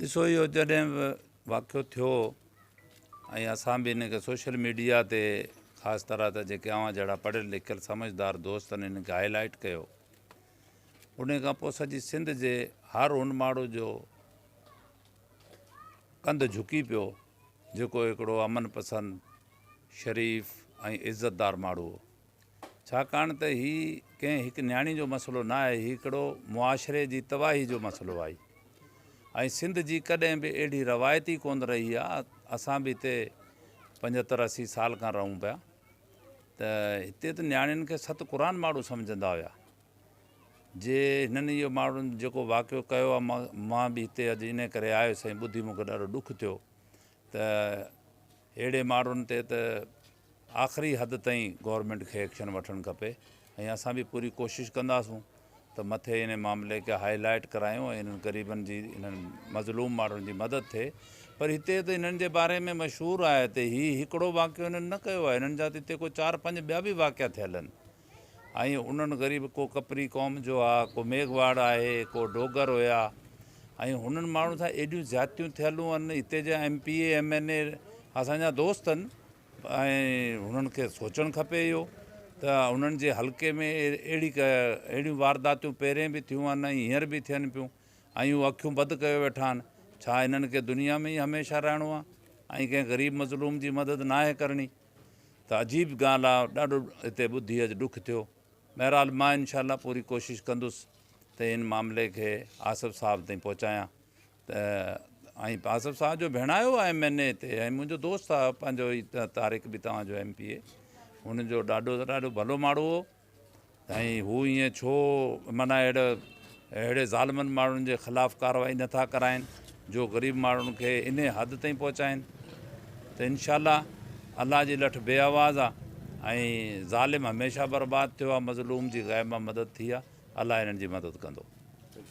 ॾिसो इहो जॾहिं वाक़ियो थियो ऐं असां बि इन खे सोशल मीडिया ते ख़ासि तरह ते जेके अव्हां जहिड़ा पढ़ियल लिखियल समझदार दोस्तनि इन खे हाईलाइट कयो। उन खां पोइ सॼी सिंध जे हर उन माण्हू जो कंधु झुकी पियो जेको हिकिड़ो अमन पसंदि शरीफ़ ऐं इज़तदार माण्हू हो। छाकाणि त हीउ कंहिं हिकु न्याणी जो मसइलो न आहे, हीउ हिकिड़ो मुआशिरे जी तबाही जो मसइलो आहे। ऐं सिंध जी कॾहिं बि अहिड़ी रवायती कोन रही आहे। असां बि हिते 75-80 साल खां रहूं पिया, त हिते त न्याणियुनि खे सत क़ुरान माण्हू सम्झंदा हुआ। जे हिननि इहो माण्हुनि जेको वाक़ियो कयो आहे, मां बि हिते अॼु इन करे आयो साईं, ॿुधी मूंखे ॾाढो ॾुखु थियो त अहिड़े माण्हुनि ते त आख़िरी हद ताईं गवर्नमेंट खे एक्शन वठणु खपे। ऐं असां बि पूरी कोशिशि कंदासूं त मथे इन मामले खे हाईलाइट करायूं ऐं इन्हनि ग़रीबनि जी, इन्हनि मज़लूम माण्हुनि जी मदद थिए। पर हिते त इन्हनि जे बारे में मशहूरु आहे त हीउ हिकिड़ो वाक़ियो हिननि न कयो आहे, हिननि जा त हिते कोई 4-5 ॿिया बि वाक़िया थियल आहिनि। ऐं उन्हनि ग़रीब को कपरी क़ौम जो आहे, को मेघवाड़ आहे, को डोगर हुया, ऐं हुननि माण्हुनि सां एॾियूं ज़्यादतियूं थियलूं आहिनि। हिते जा MPA MNA असांजा दोस्त आहिनि ऐं हुननि खे सोचणु खपे इहो त उन्हनि जे हल्के में अहिड़ियूं वारदातियूं पहिरें बि थियूं आहिनि ऐं हींअर बि थियनि पियूं ऐं हू अखियूं बंदि कयो वेठा आहिनि। छा हिननि खे दुनिया में ई हमेशह रहणो आहे ऐं कंहिं ग़रीब मज़लूम जी मदद न आहे करणी? त अजीब ॻाल्हि आहे। ॾाढो हिते ॿुधी अॼु ॾुखु थियो। बहरहाल मां इनशाला पूरी कोशिशि कंदुसि त इन मामले खे आसिफ़ साहब ताईं पहुचायां। त ऐं आसिफ़ साहब जो भेणायो आहे MNA ते, ऐं मुंहिंजो दोस्त आहे पंहिंजो ई तारिक बि तव्हांजो MPA, हुनजो ॾाढो भलो माण्हू हो। ऐं हू ईअं छो माना अहिड़े ज़ालिमनि माण्हुनि जे ख़िलाफ़ु कार्रवाई नथा कराइनि जो ग़रीब माण्हुनि खे इन हद ताईं पहुचाइनि? त इनशाला अलाह जी लठ बेआवाज़ आहे ऐं ज़ालिम हमेशह बर्बादु थियो आहे। मज़लूम जी ग़ैब मां मदद थी आहे। अलाह इन्हनि जी मदद कंदो।